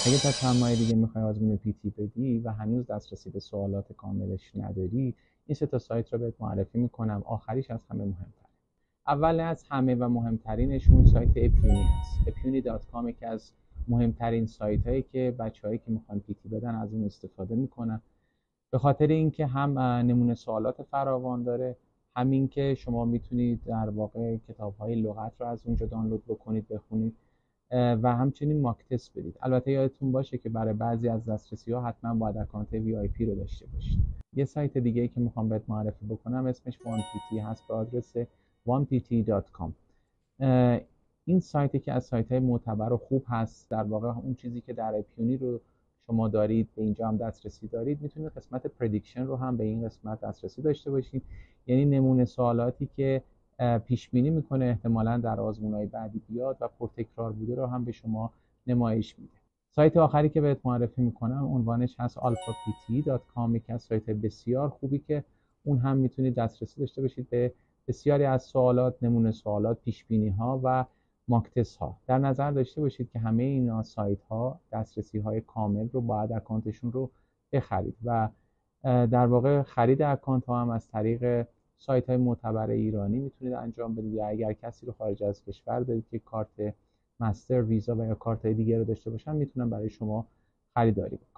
اگه تا چند ماه دیگه میخوای آزمون PT بدی و هنوز دسترسی به سوالات کاملش نداری، این 3 سایت رو بهت معرفی میکنم. آخریش از همه مهمتر. اول از همه و مهمترینشون سایت اپیونی هست. epiuni.com یکی از مهمترین سایت هایی که بچه‌هایی که میخوان PT بدن از اون استفاده میکنن، به خاطر اینکه هم نمونه سوالات فراوان داره، همین که شما میتونید در واقع کتاب‌های لغت رو از اونجا دانلود بکنید بخونید و همچنین ماک تست بدید. البته یادتون باشه که برای بعضی از دسترسی‌ها حتما باید اکانت VIP رو داشته باشید. یه سایت دیگه‌ای که میخوام بهت معرفی بکنم اسمش OnePT هست به آدرس onept.com. این سایتی که از سایت‌های معتبر و خوب هست. در واقع اون چیزی که در اپیونی رو شما دارید به اینجا هم دسترسی دارید، میتونید قسمت پردیکشن رو هم به این قسمت دسترسی داشته باشید. یعنی نمونه سوالاتی که پیش بینی میکنه احتمالاً در آزمون‌های بعدی بیاد و پرتکرار بوده رو هم به شما نمایش میده. سایت آخری که بهت معرفی میکنم عنوانش هست alphapt.com، یکی از سایت بسیار خوبی که اون هم میتونید دسترسی داشته باشید به بسیاری از سوالات، نمونه سوالات، پیش بینی ها و ماک تست ها. در نظر داشته باشید که همه اینا سایت ها دسترسی های کامل رو باید اکانتشون رو بخرید و در واقع خرید اکانت ها هم از طریق سایت های معتبر ایرانی میتونید انجام بدید، یا اگر کسی رو خارج از کشور دارید که کارت مستر، ویزا و یا کارت های دیگه رو داشته باشن میتونن برای شما خریداری بکنن.